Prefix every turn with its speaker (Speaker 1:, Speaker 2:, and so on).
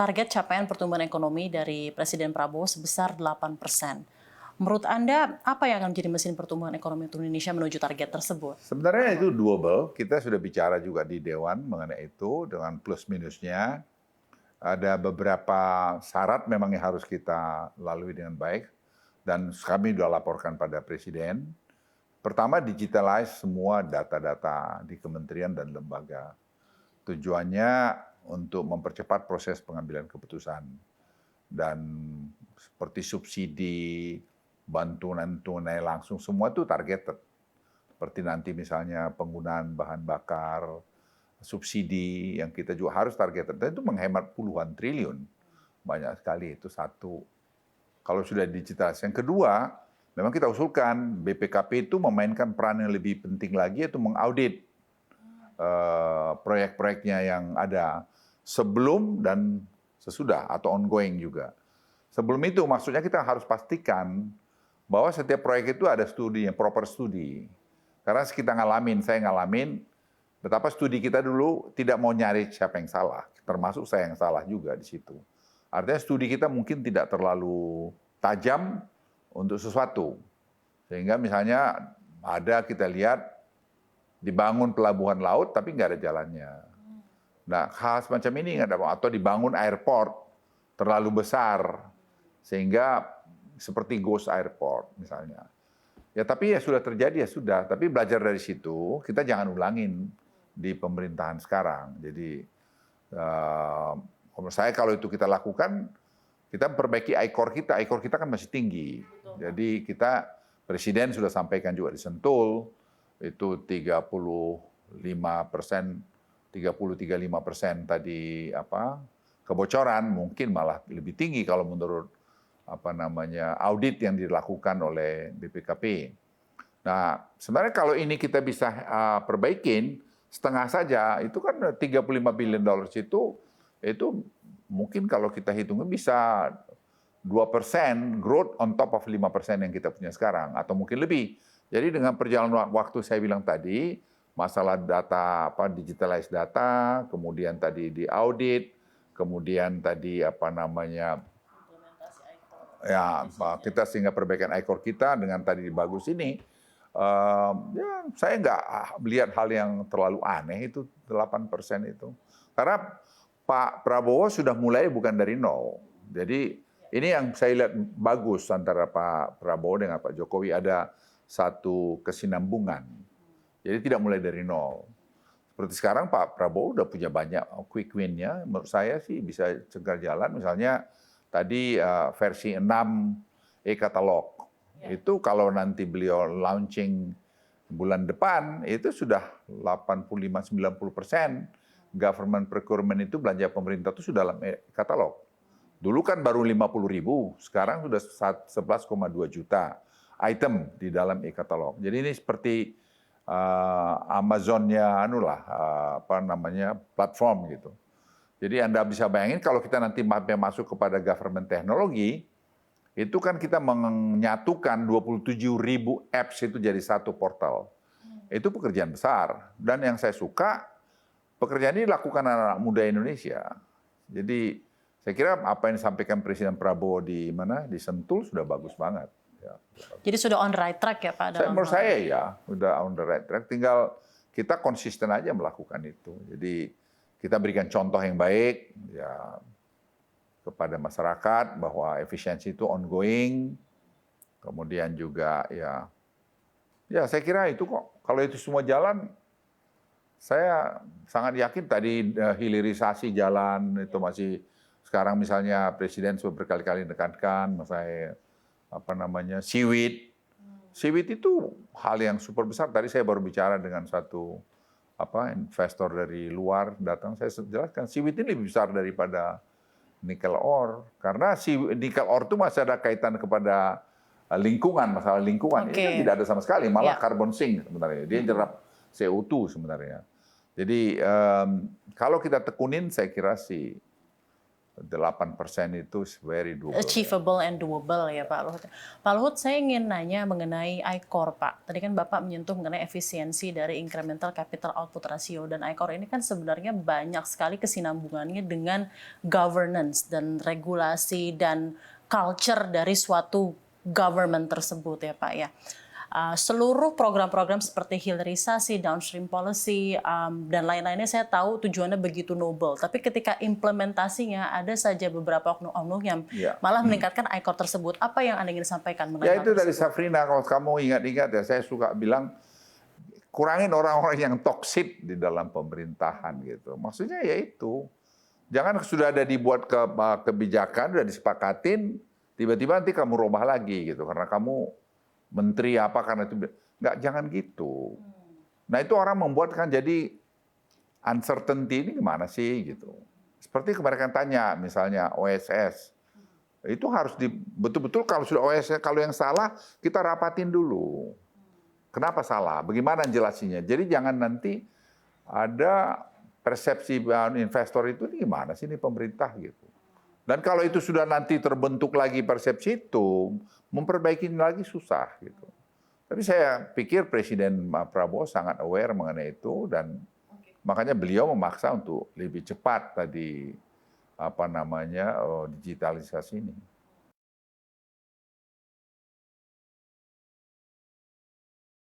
Speaker 1: target capaian pertumbuhan ekonomi dari Presiden Prabowo sebesar 8%. Menurut Anda, apa yang akan menjadi mesin pertumbuhan ekonomi untuk Indonesia menuju target tersebut?
Speaker 2: Sebenarnya itu doable. Kita sudah bicara juga di Dewan mengenai itu dengan plus minusnya. Ada beberapa syarat memang yang harus kita lalui dengan baik dan kami sudah laporkan pada Presiden. Pertama, digitalize semua data-data di kementerian dan lembaga. Tujuannya untuk mempercepat proses pengambilan keputusan. Dan seperti subsidi, bantuan tunai langsung, semua itu targeted. Seperti nanti misalnya penggunaan bahan bakar, subsidi yang kita juga harus targeted. Dan itu menghemat puluhan triliun. Banyak sekali, itu satu. Kalau sudah digitalisasi. Yang kedua, memang kita usulkan BPKP itu memainkan peran yang lebih penting lagi, yaitu mengaudit proyek-proyeknya yang ada sebelum dan sesudah atau ongoing juga. Sebelum itu maksudnya kita harus pastikan bahwa setiap proyek itu ada studi, yang proper studi. Karena kita ngalamin, saya ngalamin betapa studi kita dulu tidak mau nyari siapa yang salah, termasuk saya yang salah juga di situ. Artinya studi kita mungkin tidak terlalu tajam untuk sesuatu. Sehingga misalnya ada kita lihat dibangun pelabuhan laut tapi nggak ada jalannya. Nah, hal semacam ini nggak ada, atau dibangun airport terlalu besar sehingga seperti ghost airport misalnya. Ya tapi ya sudah terjadi ya sudah, tapi belajar dari situ kita jangan ulangin di pemerintahan sekarang. Jadi menurut saya kalau itu kita lakukan, kita perbaiki ICOR kita kan masih tinggi. Jadi kita Presiden sudah sampaikan juga di Sentul itu 35%, 30-35% tadi kebocoran, mungkin malah lebih tinggi kalau menurut audit yang dilakukan oleh BPKP. Nah, sebenarnya kalau ini kita bisa perbaikin setengah saja, itu kan 35 billion dollars itu mungkin kalau kita hitungnya bisa 2% growth on top of 5% yang kita punya sekarang, atau mungkin lebih. Jadi dengan perjalanan waktu saya bilang tadi, masalah data, digitalize data, kemudian tadi di audit, kemudian tadi kita sehingga perbaikan ICOR kita dengan tadi bagus ini, ya saya nggak melihat hal yang terlalu aneh itu 8% itu. Karena Pak Prabowo sudah mulai bukan dari nol. Jadi ini yang saya lihat bagus antara Pak Prabowo dengan Pak Jokowi, ada satu kesinambungan. Jadi tidak mulai dari nol. Seperti sekarang Pak Prabowo udah punya banyak quick win-nya. Menurut saya sih bisa cegar jalan. Misalnya tadi versi 6 e-katalog. Itu kalau nanti beliau launching bulan depan, itu sudah 85-90% government procurement itu belanja pemerintah itu sudah dalam e-katalog. Dulu kan baru 50.000, sekarang sudah 11,2 juta item di dalam e-katalog. Jadi ini seperti Amazon-nya platform gitu. Jadi Anda bisa bayangin kalau kita nanti masuk kepada government teknologi, itu kan kita menyatukan 27.000 apps itu jadi satu portal. Itu pekerjaan besar. Dan yang saya suka, pekerjaan ini dilakukan anak-anak muda Indonesia. Jadi saya kira apa yang disampaikan Presiden Prabowo di Sentul sudah bagus banget. Ya.
Speaker 1: Jadi sudah on the right track ya Pak?
Speaker 2: Menurut saya ya, sudah on the right track. Tinggal kita konsisten aja melakukan itu. Jadi kita berikan contoh yang baik ya kepada masyarakat bahwa efisiensi itu ongoing. Kemudian juga ya saya kira itu kok. Kalau itu semua jalan, saya sangat yakin tadi hilirisasi jalan itu masih. Sekarang misalnya Presiden sudah berkali-kali menekankan masalah seaweed. Seaweed itu hal yang super besar. Tadi saya baru bicara dengan satu investor dari luar datang, saya jelaskan seaweed ini lebih besar daripada nikel ore. Karena nikel ore itu masih ada kaitan kepada lingkungan, masalah lingkungan. Ini kan tidak ada sama sekali, malah carbon sink sebenarnya. Dia nyerap CO2 sebenarnya. Jadi kalau kita tekunin saya kira sih 8% itu very doable.
Speaker 1: Achievable and doable ya Pak Luhut. Pak Luhut, saya ingin nanya mengenai I-Core Pak. Tadi kan Bapak menyentuh mengenai efisiensi dari incremental capital output ratio, dan I-Core ini kan sebenarnya banyak sekali kesinambungannya dengan governance dan regulasi dan culture dari suatu government tersebut ya Pak ya. Seluruh program-program seperti hilirisasi, downstream policy, dan lain-lainnya saya tahu tujuannya begitu noble. Tapi ketika implementasinya ada saja beberapa oknum-oknum yang malah meningkatkan I-Core tersebut. Apa yang Anda ingin sampaikan mengenai
Speaker 2: Ya itu dari Safrina, kalau kamu ingat-ingat ya, saya suka bilang kurangin orang-orang yang toksik di dalam pemerintahan gitu. Maksudnya ya itu. Jangan sudah ada dibuat kebijakan, sudah disepakatin, tiba-tiba nanti kamu rubah lagi gitu. Karena kamu menteri apa karena itu nggak, jangan gitu. Nah itu orang membuat kan jadi uncertainty, ini gimana sih gitu. Seperti kemarin kan tanya misalnya OSS itu harus betul-betul kalau sudah OSS, kalau yang salah kita rapatin dulu. Kenapa salah? Bagaimana jelasinnya? Jadi jangan nanti ada persepsi investor itu ini gimana sih ini pemerintah gitu. Dan kalau itu sudah nanti terbentuk lagi persepsi itu, memperbaiki lagi susah gitu. Tapi saya pikir Presiden Prabowo sangat aware mengenai itu dan makanya beliau memaksa untuk lebih cepat tadi digitalisasi ini.